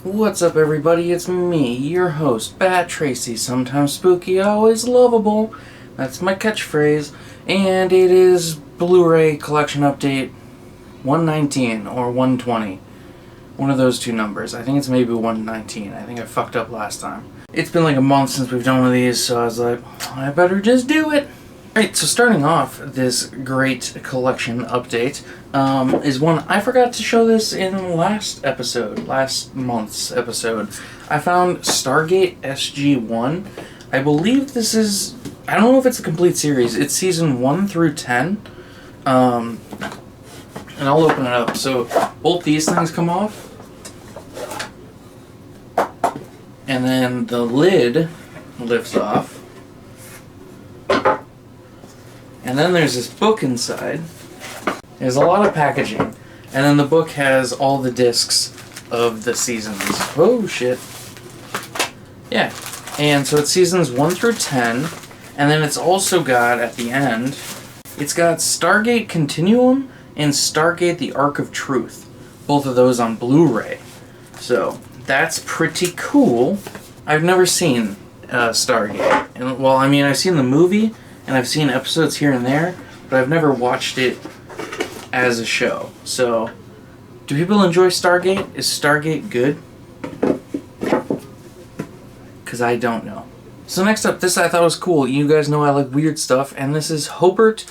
What's up, everybody? It's me, your host, Bat Tracy, sometimes spooky, always lovable. That's my catchphrase. And it is Blu-ray collection update 119 or 120. One of those two numbers. I think it's maybe 119. I think I fucked up last time. It's been like a month since we've done one of these, so I was like, I better just do it. Alright, so starting off this great collection update is one I forgot to show this in last month's episode. I found Stargate SG-1. I believe this is, I don't know if it's a complete series. It's season 1 through 10. And I'll open it up. So both these things come off. And then the lid lifts off. And then there's this book inside. There's a lot of packaging. And then the book has all the discs of the seasons. Oh, shit. Yeah. And so it's seasons 1 through 10. And then it's also got, at the end, it's got Stargate Continuum and Stargate The Ark of Truth. Both of those on Blu-ray. So, that's pretty cool. I've never seen Stargate. And, well, I mean, I've seen the movie, and I've seen episodes here and there, but I've never watched it as a show. So, do people enjoy Stargate? Is Stargate good? Because I don't know. So next up, this I thought was cool. You guys know I like weird stuff, and this is Hobart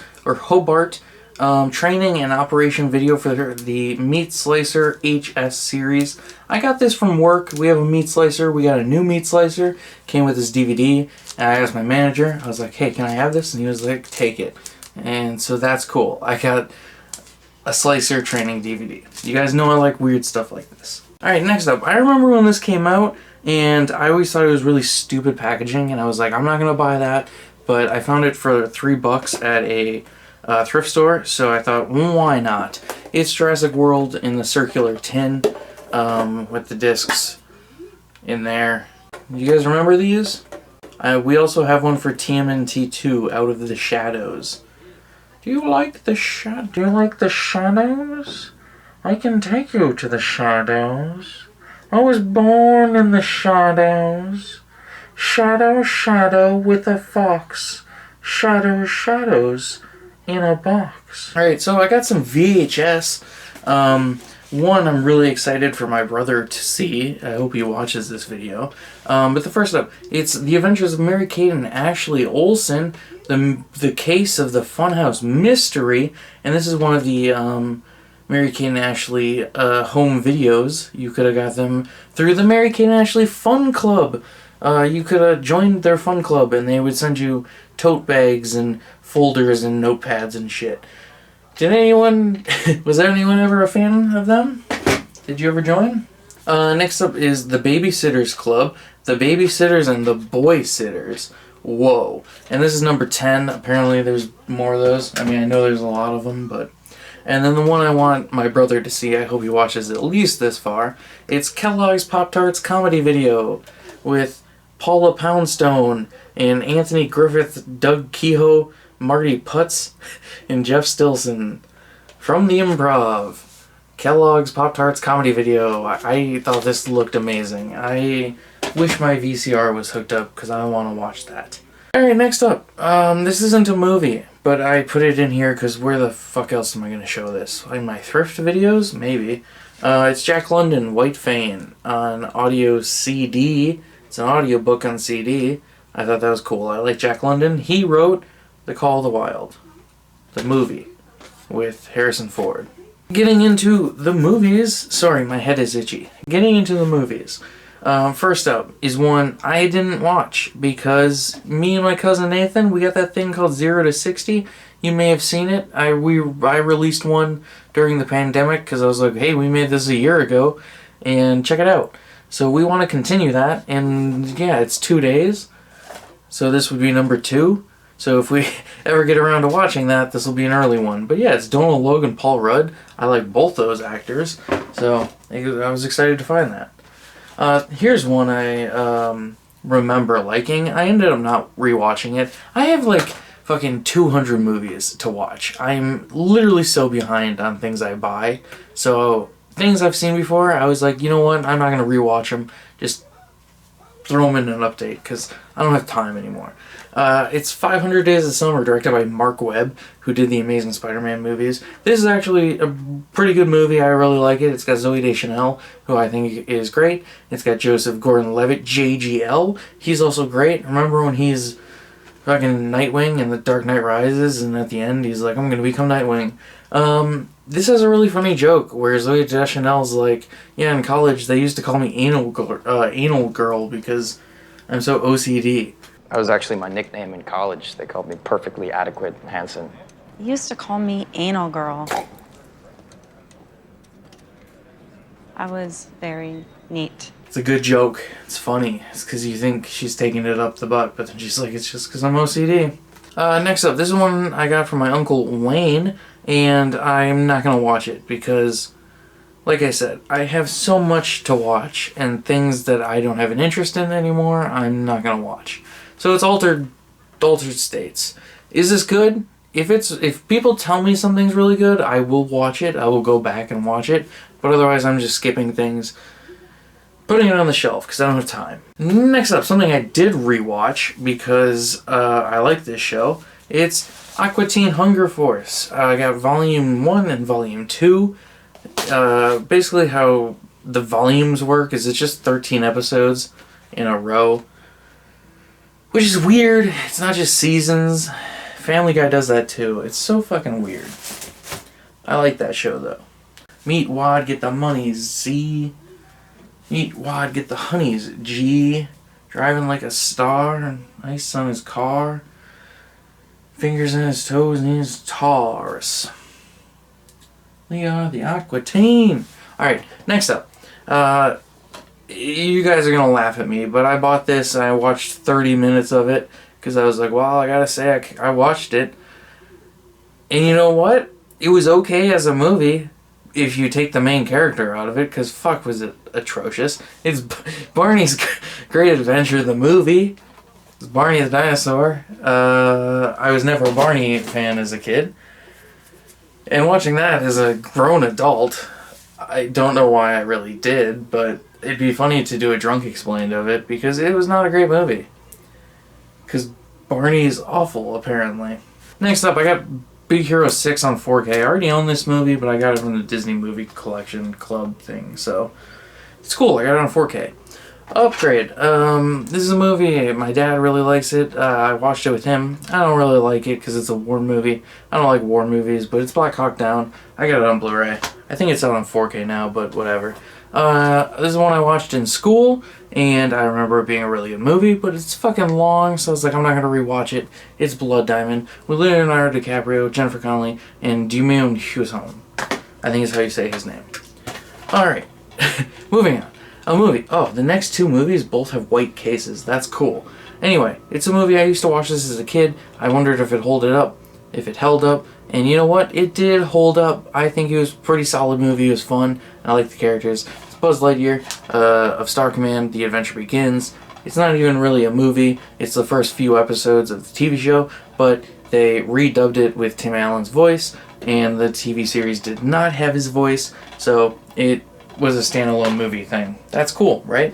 training and operation video for the Meat Slicer HS series. I got this from work. We have a meat slicer. We got a new meat slicer. Came with this DVD. And I asked my manager. I was like, hey, can I have this? And he was like, take it. And so that's cool. I got a slicer training DVD. You guys know I like weird stuff like this. Alright, next up. I remember when this came out, and I always thought it was really stupid packaging, and I was like, I'm not going to buy that. But I found it for $3 at a thrift store, so I thought, why not? It's Jurassic World in the circular tin with the discs in there. You guys remember these? We also have one for TMNT 2, Out of the Shadows. Do you like the shadows? I can take you to the shadows. I was born in the shadows. Shadow, shadow with a fox. Shadows in a box. Alright, so I got some VHS. One, I'm really excited for my brother to see. I hope he watches this video. But the first up, it's The Adventures of Mary-Kate and Ashley Olsen, the case of the Funhouse mystery, and this is one of the Mary-Kate and Ashley home videos. You could have got them through the Mary-Kate and Ashley Fun Club. You could have joined their fun club, and they would send you tote bags and folders and notepads and shit. Was anyone ever a fan of them? Did you ever join? Next up is the Babysitters Club, the Babysitters and the Boy Sitters. Whoa. And this is number 10. Apparently there's more of those. I mean, I know there's a lot of them, but... And then the one I want my brother to see, I hope he watches at least this far, it's Kellogg's Pop-Tarts comedy video with Paula Poundstone and Anthony Griffith, Doug Kehoe, Marty Putz, and Jeff Stilson from the Improv. Kellogg's Pop-Tarts comedy video. I thought this looked amazing. I wish my VCR was hooked up because I want to watch that. Alright, next up. This isn't a movie, but I put it in here because where the fuck else am I going to show this? In my thrift videos? Maybe. It's Jack London, White Fang, on audio CD. It's an audiobook on CD. I thought that was cool. I like Jack London. He wrote The Call of the Wild, the movie, with Harrison Ford. Getting into the movies. Sorry, my head is itchy. Getting into the movies. First up is one I didn't watch because me and my cousin Nathan, we got that thing called 0 to 60. You may have seen it. I released one during the pandemic because I was like, hey, we made this a year ago, and check it out. So we want to continue that, and yeah, it's 2 days. So this would be number 2. So if we ever get around to watching that, this will be an early one. But yeah, it's Donald Logue, Paul Rudd. I like both those actors, so I was excited to find that. Here's one I remember liking. I ended up not rewatching it. I have like fucking 200 movies to watch. I'm literally so behind on things I buy. So things I've seen before, I was like, you know what, I'm not going to rewatch them. Just throw them in an update, because I don't have time anymore. It's 500 Days of Summer, directed by Mark Webb, who did the Amazing Spider-Man movies. This is actually a pretty good movie. I really like it. It's got Zooey Deschanel, who I think is great. It's got Joseph Gordon-Levitt, JGL. He's also great. Remember when he's fucking Nightwing in The Dark Knight Rises, and at the end he's like, I'm gonna become Nightwing. This has a really funny joke where Zooey Deschanel's like, yeah, in college they used to call me anal girl because I'm so OCD. That was actually my nickname in college. They called me Perfectly Adequate Hanson. They used to call me anal girl. I was very neat. It's a good joke. It's funny. It's because you think she's taking it up the butt, but then she's like, it's just because I'm OCD. Next up, this is one I got from my Uncle Wayne, and I'm not going to watch it because, like I said, I have so much to watch, and things that I don't have an interest in anymore, I'm not going to watch. So it's altered states. Is this good? If people tell me something's really good, I will watch it. I will go back and watch it, but otherwise I'm just skipping things, putting it on the shelf because I don't have time. Next up, something I did rewatch because I like this show. It's Aqua Teen Hunger Force. I got Volume 1 and Volume 2. Basically how the volumes work is it's just 13 episodes in a row, which is weird. It's not just seasons. Family Guy does that too. It's so fucking weird. I like that show though. Meet Wad, get the money, Z. Meet Wad, get the honeys, G. Driving like a star, ice on his car. Fingers in his toes and his Taurus. We are the Aqua Teen. Alright, next up. You guys are gonna laugh at me, but I bought this and I watched 30 minutes of it because I was like, well, I gotta say, I watched it. And you know what? It was okay as a movie if you take the main character out of it, because fuck was it atrocious. It's Barney's Great Adventure, the movie. It's Barney the dinosaur. I was never a Barney fan as a kid. And watching that as a grown adult, I don't know why I really did, but it'd be funny to do a drunk explained of it because it was not a great movie. Because Barney is awful, apparently. Next up, I got Big Hero 6 on 4K. I already own this movie, but I got it from the Disney Movie Collection Club thing, so it's cool. I got it on 4K. Upgrade. This is a movie. My dad really likes it. I watched it with him. I don't really like it because it's a war movie. I don't like war movies, but it's Black Hawk Down. I got it on Blu-ray. I think it's out on 4K now, but whatever. This is one I watched in school, and I remember it being a really good movie, but it's fucking long, so I was like, I'm not going to rewatch it. It's Blood Diamond with Leonardo DiCaprio, Jennifer Connelly, and Djimon Hounsou. I think is how you say his name. Alright, moving on. A movie. Oh, the next two movies both have white cases. That's cool. Anyway, it's a movie I used to watch this as a kid. I wondered if it held up. And you know what? It did hold up. I think it was a pretty solid movie. It was fun. I like the characters. It's Buzz Lightyear of Star Command, The Adventure Begins. It's not even really a movie. It's the first few episodes of the TV show, but they redubbed it with Tim Allen's voice, and the TV series did not have his voice, so it was a standalone movie thing. That's cool, right?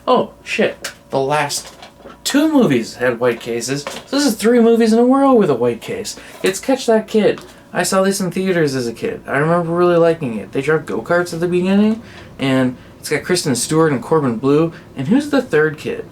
Oh, shit. The last two movies had white cases. So this is 3 movies in a row with a white case. It's Catch That Kid. I saw this in theaters as a kid. I remember really liking it. They drive go-karts at the beginning, and it's got Kristen Stewart and Corbin Bleu. And who's the third kid?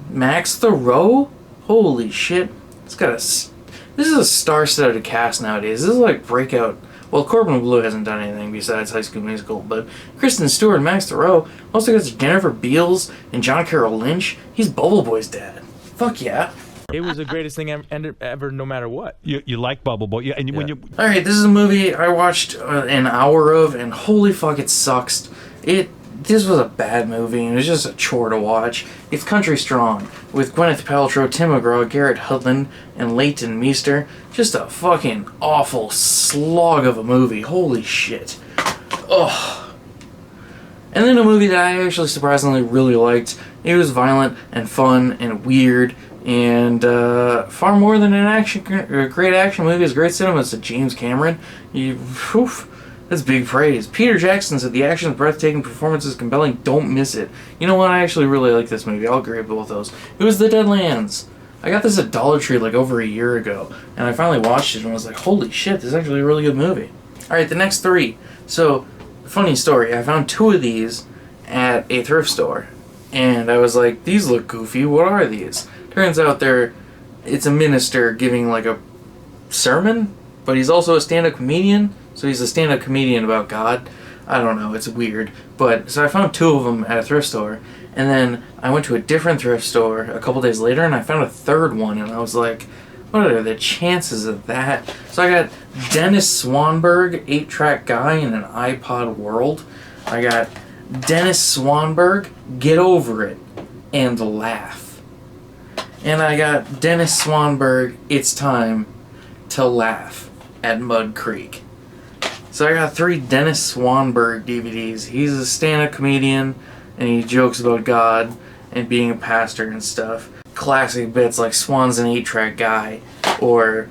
Max Thoreau? Holy shit. This is a star-studded cast nowadays. This is like breakout. Well, Corbin Bleu hasn't done anything besides High School Musical, but Kristen Stewart and Max Thoreau. Also got Jennifer Beals and John Carroll Lynch. He's Bubble Boy's dad. Fuck yeah. It was the greatest thing ever, no matter what. You like Bubble Boy, yeah, and when you. All right, this is a movie I watched an hour of, and holy fuck, it sucks. This was a bad movie, and it was just a chore to watch. It's Country Strong with Gwyneth Paltrow, Tim McGraw, Garrett Hedlund, and Leighton Meester. Just a fucking awful slog of a movie. Holy shit. Ugh. And then a movie that I actually surprisingly really liked. It was violent and fun and weird, and far more than a great action movie. It's great cinema. It's a James Cameron. That's big praise. Peter Jackson said the action is breathtaking, performance is compelling, don't miss it. You know what? I actually really like this movie. I'll agree with both those. It was The Deadlands. I got this at Dollar Tree like over a year ago, and I finally watched it and was like, holy shit, this is actually a really good movie. Alright, the next three. So, funny story, I found 2 of these at a thrift store, and I was like, these look goofy, what are these? Turns out it's a minister giving like a sermon, but he's also a stand-up comedian, so he's a stand-up comedian about God. I don't know, it's weird. But, so I found 2 of them at a thrift store, and then I went to a different thrift store a couple days later, and I found a 3rd one, and I was like, what are the chances of that? So I got Dennis Swanberg, 8-track guy in an iPod world. I got Dennis Swanberg, Get Over It, and Laugh. And I got Dennis Swanberg, It's Time to Laugh at Mud Creek. So I got 3 Dennis Swanberg DVDs. He's a stand-up comedian, and he jokes about God and being a pastor and stuff. Classic bits like Swan's an 8-track guy, or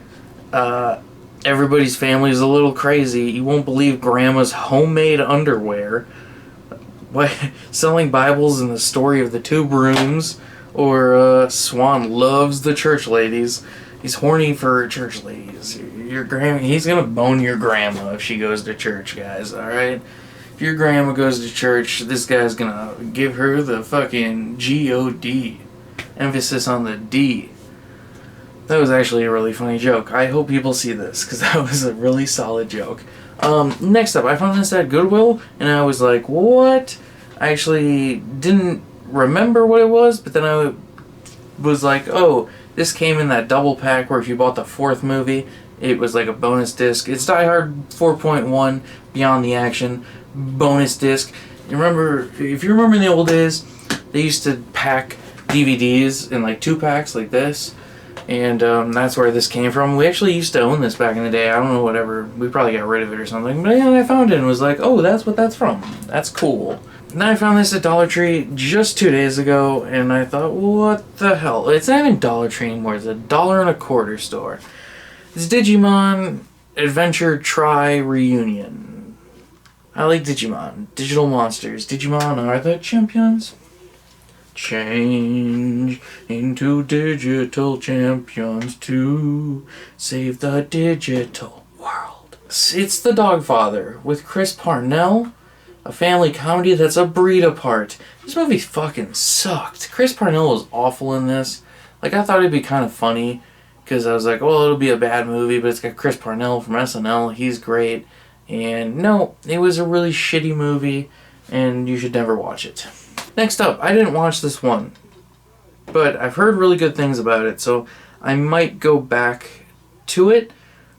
Everybody's Family is a Little Crazy. You won't believe Grandma's homemade underwear. Selling Bibles and the Story of the 2 Brooms, or Swan loves the church ladies. He's horny for church ladies. He's gonna bone your grandma if she goes to church, guys, alright? If your grandma goes to church, this guy's gonna give her the fucking G-O-D. Emphasis on the D. That was actually a really funny joke. I hope people see this, because that was a really solid joke. Next up, I found this at Goodwill, and I was like, what? I actually didn't remember what it was, but then I was like, oh, this came in that double pack where if you bought the 4th movie, it was like a bonus disc. It's Die Hard 4.1, Beyond the Action, bonus disc. If you remember in the old days, they used to pack DVDs in like 2 packs like this, and that's where this came from. We actually used to own this back in the day. I don't know, whatever. We probably got rid of it or something, but yeah, I found it and was like, oh, that's what that's from. That's cool. And then I found this at Dollar Tree just 2 days ago, and I thought, what the hell? It's not even Dollar Tree anymore. It's a $1.25 store. It's Digimon Adventure Tri Reunion. I like Digimon. Digital monsters. Digimon are the champions. Change into digital champions to save the digital world. It's The Dogfather with Chris Parnell. A family comedy that's a breed apart. This movie fucking sucked. Chris Parnell was awful in this. Like, I thought it'd be kind of funny, because I was like, well, it'll be a bad movie, but it's got Chris Parnell from SNL. He's great. And no, it was a really shitty movie, and you should never watch it. Next up, I didn't watch this one, but I've heard really good things about it, so I might go back to it,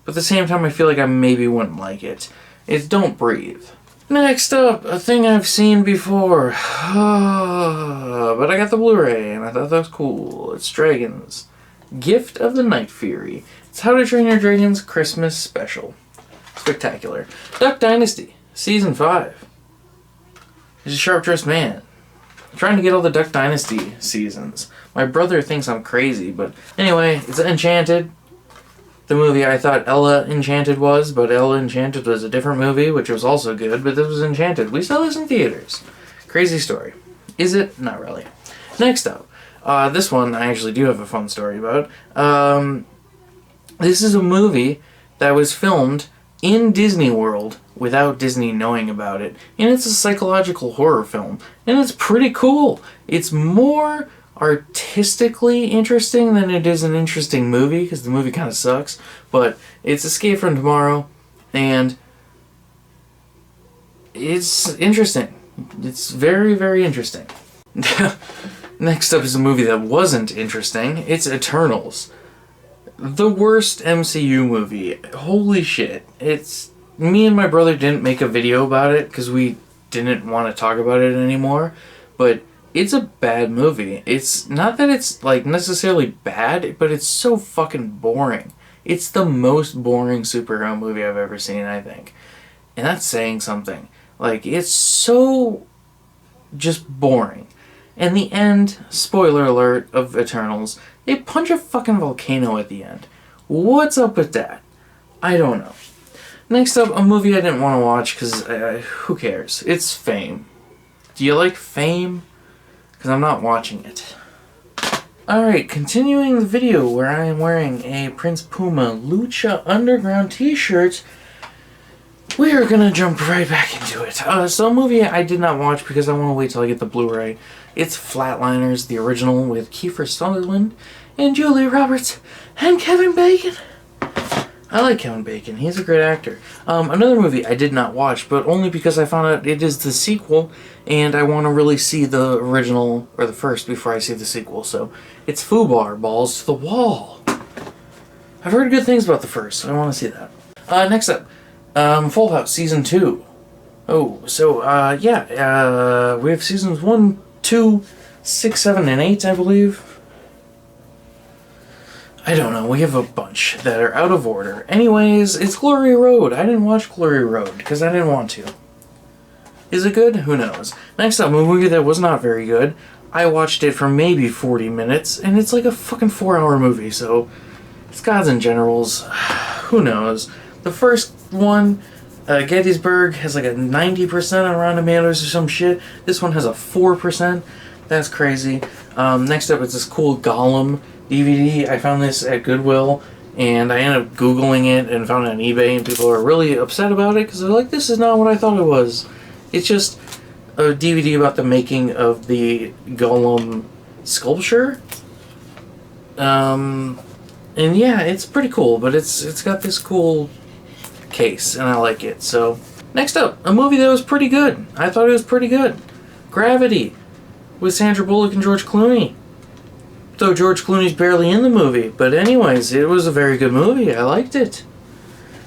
but at the same time, I feel like I maybe wouldn't like it. It's Don't Breathe. Next up, a thing I've seen before, but I got the Blu-ray, and I thought that was cool. It's Dragons. Gift of the Night Fury. It's How to Train Your Dragon's Christmas special. Spectacular. Duck Dynasty, Season 5. He's a sharp-dressed man. I'm trying to get all the Duck Dynasty seasons. My brother thinks I'm crazy, but anyway, it's Enchanted. The movie I thought Ella Enchanted was, but Ella Enchanted was a different movie, which was also good, but this was Enchanted. We saw this in theaters. Crazy story. Is it? Not really. Next up, this one I actually do have a fun story about. This is a movie that was filmed in Disney World without Disney knowing about it, and it's a psychological horror film, and it's pretty cool. It's more artistically interesting than it is an interesting movie, because the movie kind of sucks, but it's Escape from Tomorrow, and it's interesting. It's very, very interesting. Next up is a movie that wasn't interesting. It's Eternals. The worst MCU movie. Holy shit. Me and my brother didn't make a video about it because we didn't want to talk about it anymore, but it's a bad movie. It's not that it's like necessarily bad, but it's so fucking boring. It's the most boring superhero movie I've ever seen, I think. And that's saying something. Like, it's so just boring. And the end, spoiler alert, of Eternals, they punch a fucking volcano at the end. What's up with that? I don't know. Next up, a movie I didn't want to watch because who cares? It's Fame. Do you like Fame? Because I'm not watching it. Alright, continuing the video where I am wearing a Prince Puma Lucha Underground t-shirt, we are gonna jump right back into it. So a movie I did not watch because I want to wait till I get the Blu-ray. It's Flatliners, the original, with Kiefer Sutherland and Julia Roberts and Kevin Bacon. I like Kevin Bacon. He's a great actor. Another movie I did not watch, but only because I found out it is the sequel, and I want to really see the original, or the first, before I see the sequel. So, it's Fubar, Balls to the Wall. I've heard good things about the first, so I want to see that. Next up, Full House Season 2. Oh, so, we have Seasons 1, 2, 6, 7, and 8, I believe. I don't know, we have a bunch that are out of order. Anyways, it's Glory Road. I didn't watch Glory Road because I didn't want to. Is it good? Who knows. Next up, a movie that was not very good. I watched it for maybe 40 minutes, and it's like a fucking 4-hour movie, so it's Gods and Generals. Who knows. The first one, Gettysburg, has like a 90% on Rotten Tomatoes or some shit. This one has a 4%. That's crazy. Next up, it's this cool Gollum DVD. I found this at Goodwill, and I ended up Googling it and found it on eBay, and people are really upset about it because they're like, this is not what I thought it was. It's just a DVD about the making of the Gollum sculpture. And yeah, it's pretty cool, but it's got this cool case, and I like it. So, next up, a movie that was pretty good. I thought it was pretty good. Gravity, with Sandra Bullock and George Clooney. Though George Clooney's barely in the movie. But anyways, it was a very good movie. I liked it.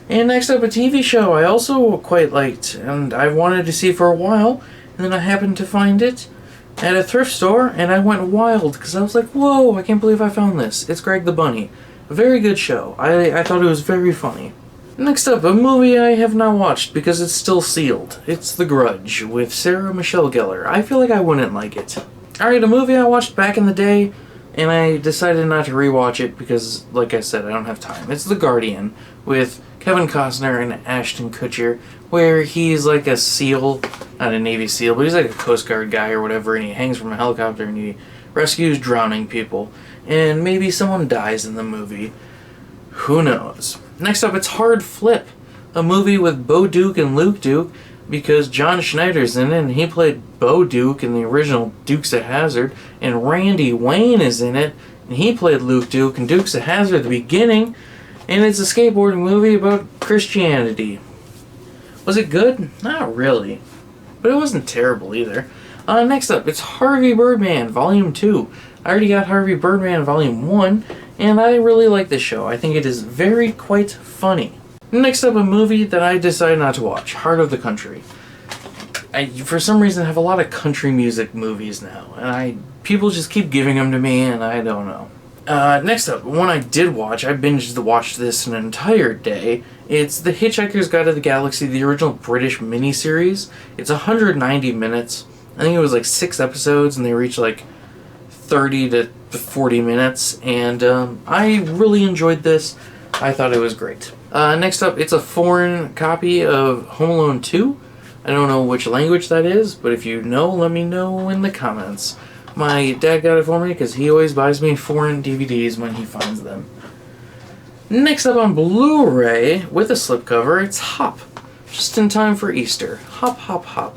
And next up, a TV show I also quite liked. And I wanted to see for a while. And then I happened to find it at a thrift store. And I went wild. Because I was like, whoa, I can't believe I found this. It's Greg the Bunny. A very good show. I thought it was very funny. Next up, a movie I have not watched because it's still sealed. It's The Grudge with Sarah Michelle Gellar. I feel like I wouldn't like it. Alright, a movie I watched back in the day. And I decided not to rewatch it because, like I said, I don't have time. It's The Guardian with Kevin Costner and Ashton Kutcher, where he's like a SEAL, not a Navy SEAL, but he's like a Coast Guard guy or whatever, and he hangs from a helicopter and he rescues drowning people. And maybe someone dies in the movie. Who knows? Next up, it's Hard Flip, a movie with Bo Duke and Luke Duke, because John Schneider's in it, and he played Bo Duke in the original Dukes of Hazzard, and Randy Wayne is in it, and he played Luke Duke in Dukes of Hazzard at the beginning, and it's a skateboarding movie about Christianity. Was it good? Not really, but it wasn't terrible either. Next up, it's Harvey Birdman Volume 2. I already got Harvey Birdman Volume 1, and I really like this show. I think it is very quite funny. Next up, a movie that I decided not to watch, Heart of the Country. I, for some reason, have a lot of country music movies now, and people just keep giving them to me, and I don't know. Next up, one I did watch, I watched this an entire day. It's The Hitchhiker's Guide to the Galaxy, the original British miniseries. It's 190 minutes. I think it was like 6 episodes, and they reach like 30 to 40 minutes, and I really enjoyed this. I thought it was great. Next up, it's a foreign copy of Home Alone 2. I don't know which language that is, but if you know, let me know in the comments. My dad got it for me because he always buys me foreign DVDs when he finds them. Next up on Blu-ray, with a slipcover, it's Hop. Just in time for Easter. Hop, hop, hop.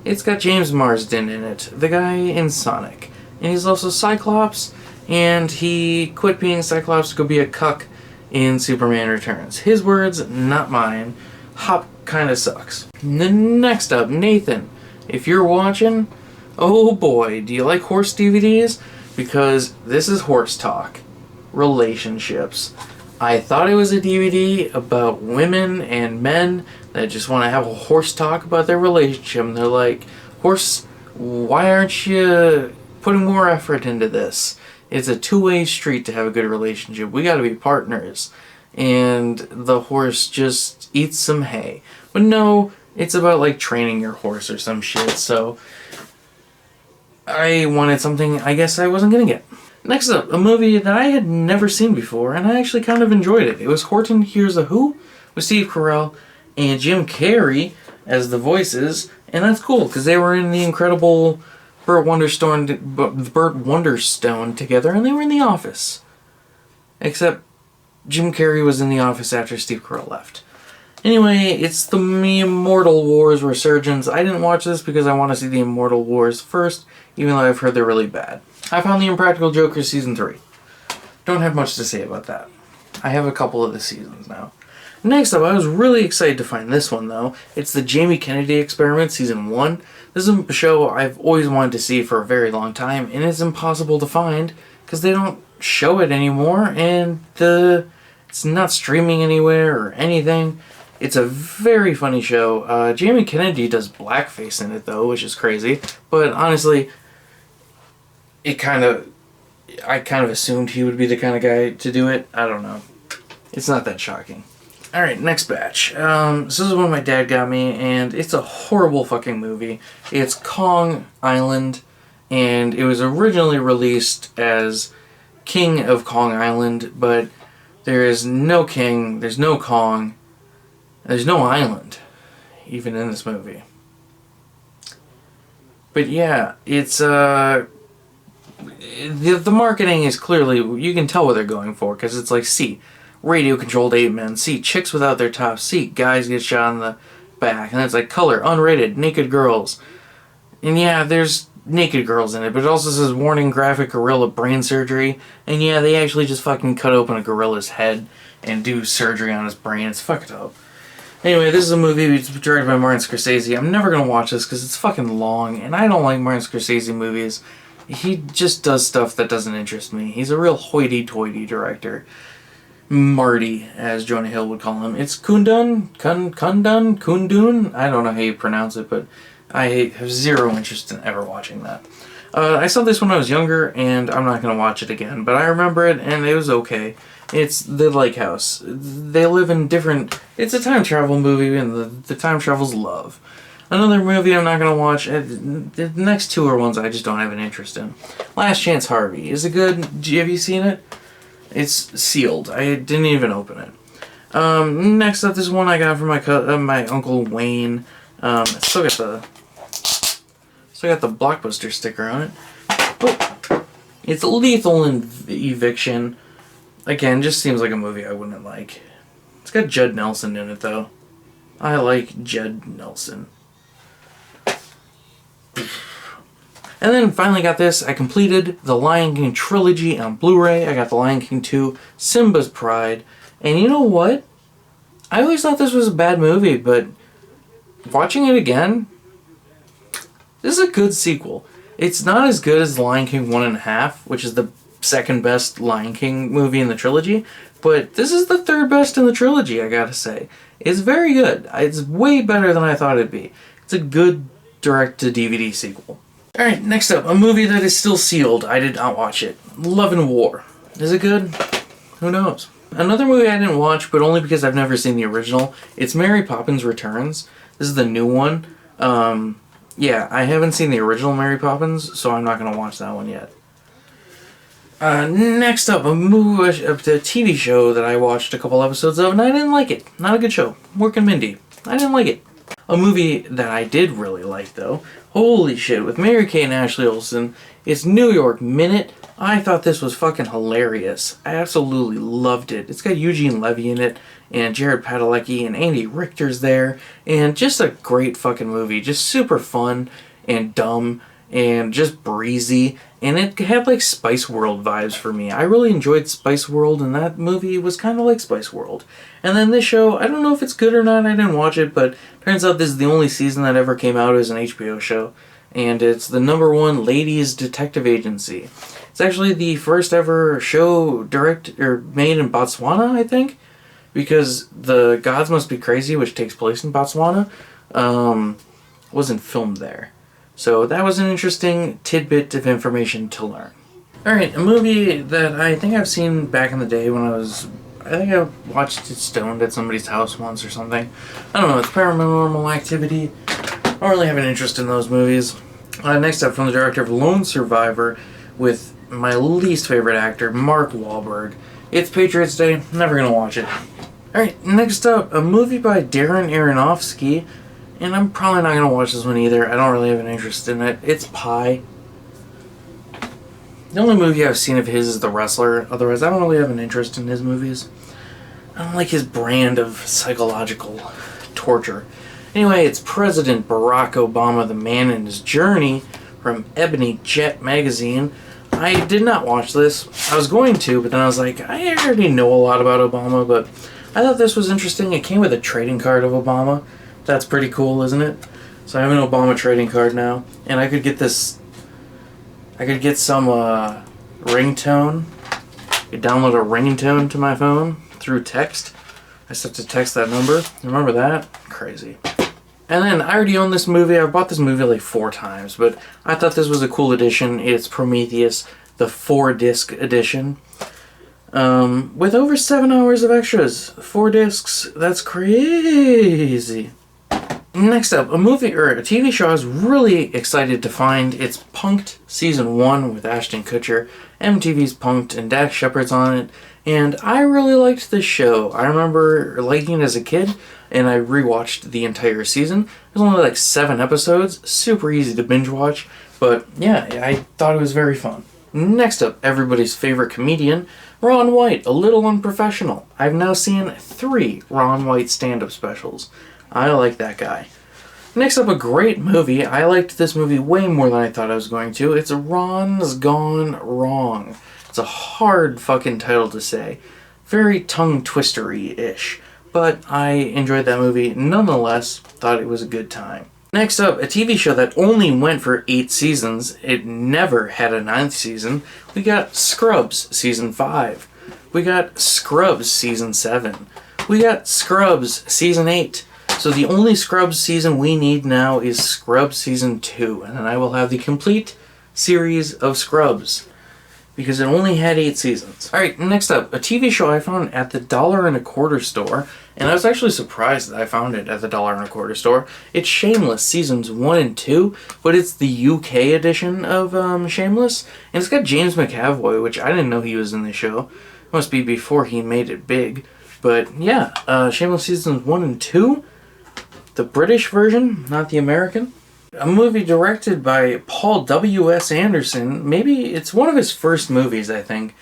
It's got James Marsden in it, the guy in Sonic. And he's also Cyclops, and he quit being Cyclops to go be a cuck in Superman Returns. His words, not mine. Hop kinda sucks. Next up, Nathan. If you're watching, oh boy, do you like horse DVDs? Because this is horse talk. Relationships. I thought it was a DVD about women and men that just want to have a horse talk about their relationship. And they're like, horse, why aren't you putting more effort into this? It's a two-way street to have a good relationship. We gotta be partners. And the horse just eats some hay. But no, it's about like training your horse or some shit. So I wanted something I guess I wasn't gonna get. Next up, a movie that I had never seen before, and I actually kind of enjoyed it. It was Horton Hears a Who with Steve Carell, and Jim Carrey as the voices, and that's cool because they were in the incredible Burt Wonderstone together, and they were in The Office. Except Jim Carrey was in The Office after Steve Carell left. Anyway, it's the Immortal Wars Resurgence. I didn't watch this because I want to see the Immortal Wars first, even though I've heard they're really bad. I found The Impractical Jokers Season 3. Don't have much to say about that. I have a couple of the seasons now. Next up, I was really excited to find this one, though. It's the Jamie Kennedy Experiment Season 1. This is a show I've always wanted to see for a very long time, and it's impossible to find because they don't show it anymore, and it's not streaming anywhere or anything. It's a very funny show. Jamie Kennedy does blackface in it, though, which is crazy. But honestly, I kind of assumed he would be the kind of guy to do it. I don't know. It's not that shocking. Alright, next batch. This is one my dad got me, and it's a horrible fucking movie. It's Kong Island, and it was originally released as King of Kong Island, but there is no king, there's no Kong, there's no island, even in this movie. But yeah, it's, the marketing is clearly, you can tell what they're going for, because it's like, see, radio-controlled ape men, see, chicks without their tops, see, guys get shot in the back, and it's like, color, unrated, naked girls. And yeah, there's naked girls in it, but it also says, warning, graphic gorilla brain surgery, and yeah, they actually just fucking cut open a gorilla's head and do surgery on his brain. It's fucked up. Anyway, this is a movie it's directed by Martin Scorsese. I'm never gonna watch this because it's fucking long, and I don't like Martin Scorsese movies. He just does stuff that doesn't interest me. He's a real hoity-toity director. Marty, as Jonah Hill would call him. It's Kundun? Kundun? I don't know how you pronounce it, but I have zero interest in ever watching that. I saw this when I was younger, and I'm not going to watch it again, but I remember it, and it was okay. It's The Lake House. They live in different... It's a time travel movie, and the time travel's love. Another movie I'm not going to watch. The next two are ones I just don't have an interest in. Last Chance Harvey. Is it good? Have you seen it? It's sealed. I didn't even open it. Next up, this is one I got from my Uncle Wayne. I still got the Blockbuster sticker on it. Oh, it's Lethal Eviction. Again, just seems like a movie I wouldn't like. It's got Judd Nelson in it, though. I like Judd Nelson. And then finally got this. I completed the Lion King trilogy on Blu-ray. I got the Lion King 2, Simba's Pride. And you know what? I always thought this was a bad movie, but watching it again, this is a good sequel. It's not as good as The Lion King 1.5, which is the second best Lion King movie in the trilogy, but this is the third best in the trilogy, I gotta say. It's very good. It's way better than I thought it'd be. It's a good direct-to-DVD sequel. Alright, next up, a movie that is still sealed. I did not watch it. Love and War. Is it good? Who knows? Another movie I didn't watch, but only because I've never seen the original. It's Mary Poppins Returns. This is the new one. Yeah, I haven't seen the original Mary Poppins, so I'm not going to watch that one yet. Next up, a TV show that I watched a couple episodes of, and I didn't like it. Not a good show. Mork and Mindy. I didn't like it. A movie that I did really like, though, holy shit, with Mary-Kate and Ashley Olsen, it's New York Minute. I thought this was fucking hilarious. I absolutely loved it. It's got Eugene Levy in it, and Jared Padalecki, and Andy Richter's there, and just a great fucking movie. Just super fun, and dumb, and just breezy, and it had like Spice World vibes for me. I really enjoyed Spice World, and that movie was kind of like Spice World. And then this show, I don't know if it's good or not, I didn't watch it, but turns out this is the only season that ever came out as an HBO show, and it's the #1 Ladies Detective Agency. It's actually the first ever show made in Botswana, I think, because The Gods Must Be Crazy, which takes place in Botswana, wasn't filmed there. So that was an interesting tidbit of information to learn. Alright, a movie that I think I've seen back in the day when I think I watched it stoned at somebody's house once or something. I don't know, it's Paranormal Activity. I don't really have an interest in those movies. Next up, from the director of Lone Survivor, with my least favorite actor, Mark Wahlberg. It's Patriots Day. Never gonna watch it. Alright, next up, a movie by Darren Aronofsky, and I'm probably not going to watch this one either. I don't really have an interest in it. It's Pi. The only movie I've seen of his is The Wrestler. Otherwise, I don't really have an interest in his movies. I don't like his brand of psychological torture. Anyway, it's President Barack Obama, the man and his journey, from Ebony Jet magazine. I did not watch this. I was going to, but then I was like, I already know a lot about Obama, but I thought this was interesting. It came with a trading card of Obama. That's pretty cool, isn't it? So I have an Obama trading card now, and I could get this. I could get some ringtone. I could download a ringtone to my phone through text. I just have to text that number. Remember that? Crazy. And then I already own this movie. I bought this movie like 4 times, but I thought this was a cool edition. It's Prometheus, the 4-disc edition. With over 7 hours of extras. 4 discs. That's crazy. Next up, a movie or a TV show I was really excited to find. It's Punk'd Season 1 with Ashton Kutcher. MTV's Punk'd and Dax Shepard's on it. And I really liked this show. I remember liking it as a kid, and I rewatched the entire season. There's only like 7 episodes. Super easy to binge watch. But yeah, I thought it was very fun. Next up, everybody's favorite comedian, Ron White, A Little Unprofessional. I've now seen 3 Ron White stand-up specials. I like that guy. Next up, a great movie. I liked this movie way more than I thought I was going to. It's Ron's Gone Wrong. It's a hard fucking title to say. Very tongue-twistery-ish. But I enjoyed that movie nonetheless. Thought it was a good time. Next up, a TV show that only went for 8 seasons. It never had a 9th season. We got Scrubs Season 5. We got Scrubs Season 7. We got Scrubs Season 8. So the only Scrubs season we need now is Scrubs Season 2. And then I will have the complete series of Scrubs. Because it only had 8 seasons. Alright, next up, a TV show I found at the $1.25 store. And I was actually surprised that I found it at the $1.25 store. It's Shameless Seasons 1 and 2. But it's the UK edition of Shameless. And it's got James McAvoy, which I didn't know he was in the show. It must be before he made it big. But yeah, Shameless Seasons 1 and 2. The British version, not the American. A movie directed by Paul W.S. Anderson. Maybe it's one of his first movies, I think.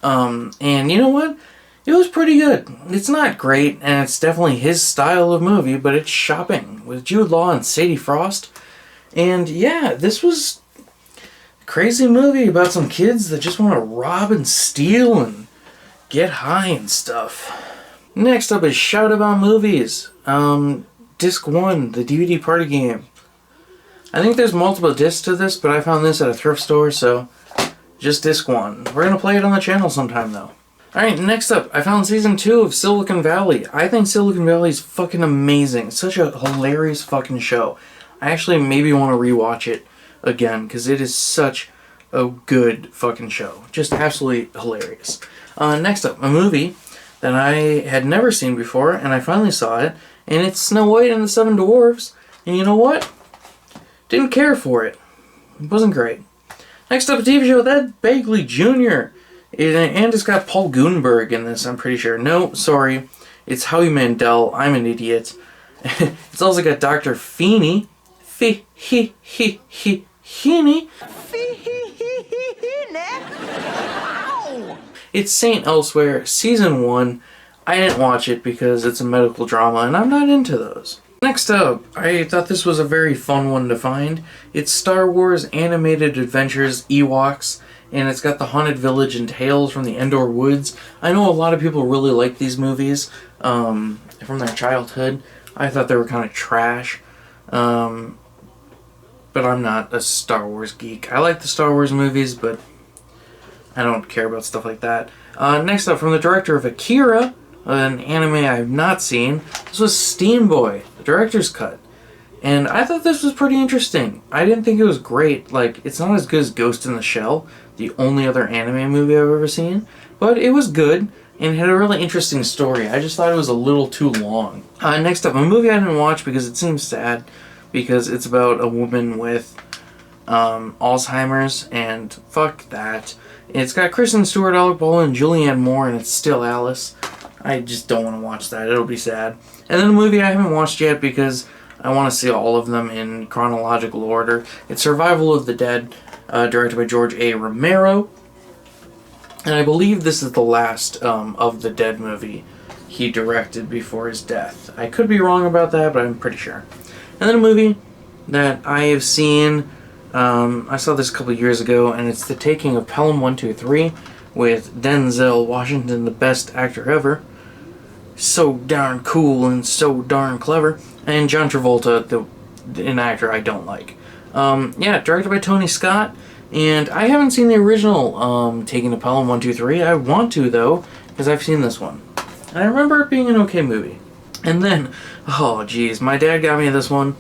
And you know what? It was pretty good. It's not great, and it's definitely his style of movie, but it's shopping with Jude Law and Sadie Frost. And yeah, this was a crazy movie about some kids that just want to rob and steal and get high and stuff. Next up is Shout About Movies. Disc 1, the DVD party game. I think there's multiple discs to this, but I found this at a thrift store, so just disc 1. We're going to play it on the channel sometime, though. Alright, next up, I found Season 2 of Silicon Valley. I think Silicon Valley is fucking amazing. It's such a hilarious fucking show. I actually maybe want to rewatch it again, because it is such a good fucking show. Just absolutely hilarious. Next up, a movie that I had never seen before, and I finally saw it, and it's Snow White and the 7 Dwarfs. And you know what? Didn't care for it. It wasn't great. Next up, a TV show, Ed Begley Jr. And it's got Paul Gutenberg in this, I'm pretty sure. No, sorry. It's Howie Mandel. I'm an idiot. It's also got Dr. Feeney. Feeney. It's Saint Elsewhere, Season 1. I didn't watch it because it's a medical drama, and I'm not into those. Next up, I thought this was a very fun one to find. It's Star Wars Animated Adventures Ewoks, and it's got the Haunted Village and Tales from the Endor Woods. I know a lot of people really like these movies from their childhood. I thought they were kind of trash, but I'm not a Star Wars geek. I like the Star Wars movies, but I don't care about stuff like that. Next up, from the director of Akira, an anime I have not seen, this was Steam Boy, the director's cut. And I thought this was pretty interesting. I didn't think it was great. Like, it's not as good as Ghost in the Shell, the only other anime movie I've ever seen. But it was good, and it had a really interesting story. I just thought it was a little too long. Next up, a movie I didn't watch because it seems sad, because it's about a woman with Alzheimer's, and fuck that. It's got Kristen Stewart, Alec Baldwin, and Julianne Moore, and it's still Alice. I just don't want to watch that. It'll be sad. And then a movie I haven't watched yet because I want to see all of them in chronological order. It's Survival of the Dead, directed by George A. Romero. And I believe this is the last of the Dead movie he directed before his death. I could be wrong about that, but I'm pretty sure. And then a movie that I have seen, I saw this a couple years ago, and it's The Taking of Pelham 123 with Denzel Washington, the best actor ever. So darn cool and so darn clever. And John Travolta, an actor I don't like. Yeah, directed by Tony Scott. And I haven't seen the original Taking of Pelham 123. I want to, though, because I've seen this one. And I remember it being an okay movie. And then, oh geez, my dad got me this one,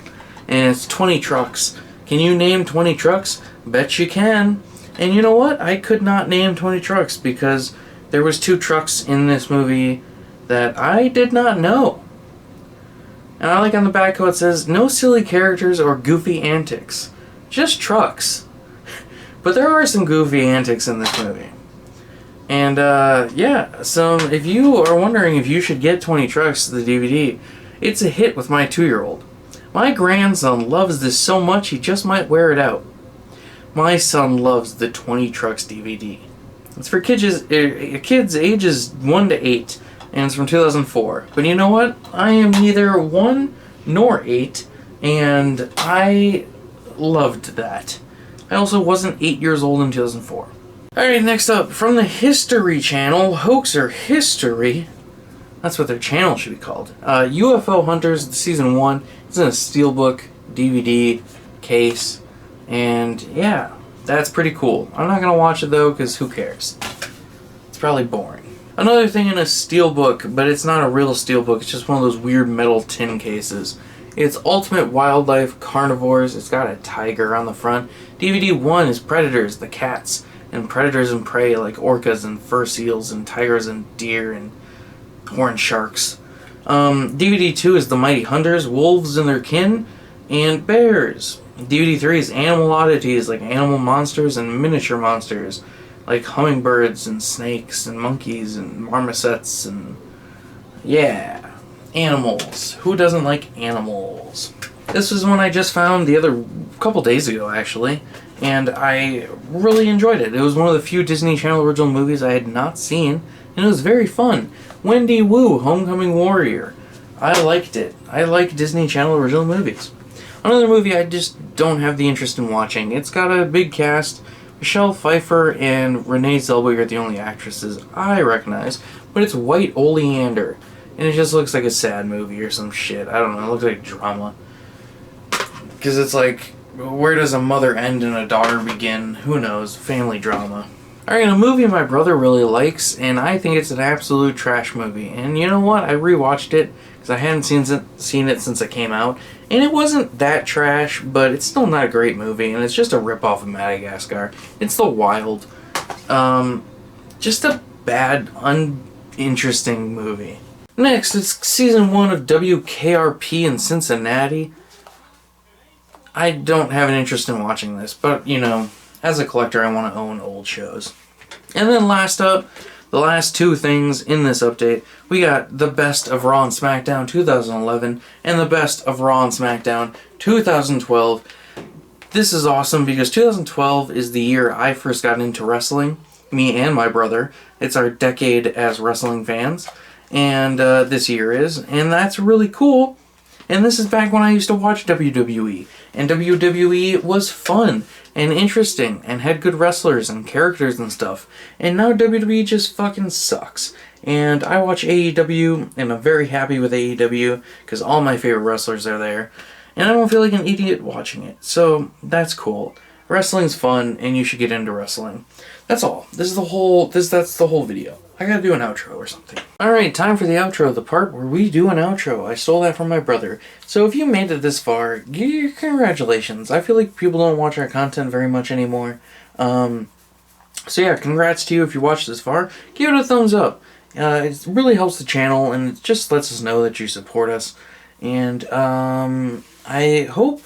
and it's 20 Trucks. Can you name 20 trucks? Bet you can. And you know what? I could not name 20 trucks because there was 2 trucks in this movie that I did not know. And I like on the back how it says, no silly characters or goofy antics. Just trucks. But there are some goofy antics in this movie. And, yeah, so if you are wondering if you should get 20 Trucks, the DVD, it's a hit with my 2-year-old. My grandson loves this so much he just might wear it out. My son loves the 20 Trucks DVD. It's for kids ages 1 to 8, and it's from 2004. But you know what? I am neither 1 nor 8, and I loved that. I also wasn't 8 years old in 2004. Alright, next up, from the History Channel, Hoaxer History. That's what their channel should be called. UFO Hunters, Season 1. It's in a Steelbook DVD case. And, yeah, that's pretty cool. I'm not going to watch it, though, because who cares? It's probably boring. Another thing in a Steelbook, but it's not a real Steelbook. It's just one of those weird metal tin cases. It's Ultimate Wildlife Carnivores. It's got a tiger on the front. DVD 1 is Predators, the cats. And predators and prey like orcas and fur seals and tigers and deer and horned sharks. DVD 2 is The Mighty Hunters, Wolves and Their Kin, and Bears. DVD 3 is Animal Oddities like animal monsters and miniature monsters like hummingbirds and snakes and monkeys and marmosets and yeah, animals. Who doesn't like animals? This was one I just found the couple days ago actually. And I really enjoyed it. It was one of the few Disney Channel original movies I had not seen, and it was very fun. Wendy Wu, Homecoming Warrior. I liked it. I like Disney Channel original movies. Another movie I just don't have the interest in watching. It's got a big cast. Michelle Pfeiffer and Renee Zellweger are the only actresses I recognize, but it's White Oleander. And it just looks like a sad movie or some shit. I don't know, it looks like drama. Because it's like, where does a mother end and a daughter begin? Who knows? Family drama. Alright, a movie my brother really likes, and I think it's an absolute trash movie. And you know what? I rewatched it, because I hadn't seen it since it came out. And it wasn't that trash, but it's still not a great movie, and it's just a ripoff of Madagascar. It's The Wild. Just a bad, uninteresting movie. Next, it's Season 1 of WKRP in Cincinnati. I don't have an interest in watching this, but, you know, as a collector, I want to own old shows. And then last up, the last 2 things in this update, we got the Best of Raw and SmackDown 2011 and the Best of Raw and SmackDown 2012. This is awesome because 2012 is the year I first got into wrestling, me and my brother. It's our decade as wrestling fans, and this year is, and that's really cool. And this is back when I used to watch WWE. And WWE was fun and interesting and had good wrestlers and characters and stuff. And now WWE just fucking sucks. And I watch AEW and I'm very happy with AEW because all my favorite wrestlers are there. And I don't feel like an idiot watching it. So that's cool. Wrestling's fun and you should get into wrestling. That's all. That's the whole video. I gotta do an outro or something. Alright, time for the outro, the part where we do an outro. I stole that from my brother. So if you made it this far, congratulations. I feel like people don't watch our content very much anymore. So yeah, congrats to you if you watched this far. Give it a thumbs up. It really helps the channel and it just lets us know that you support us. And I hope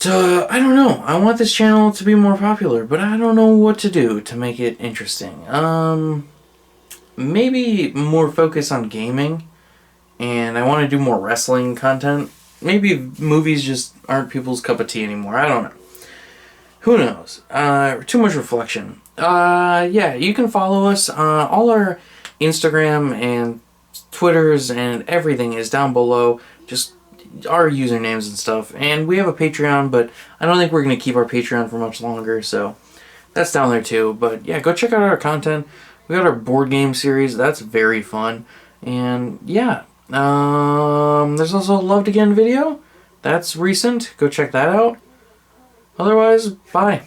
I don't know. I want this channel to be more popular, but I don't know what to do to make it interesting. maybe more focus on gaming, and I want to do more wrestling content. Maybe movies just aren't people's cup of tea anymore. I don't know. Who knows? Too much reflection. Yeah, you can follow us. All our Instagram and Twitters and everything is down below. Just our usernames and stuff. And we have a Patreon, but I don't think we're going to keep our Patreon for much longer, so that's down there too. But yeah, go check out our content. We got our board game series. That's very fun. And yeah, there's also a Loved Again video. That's recent. Go check that out. Otherwise, bye.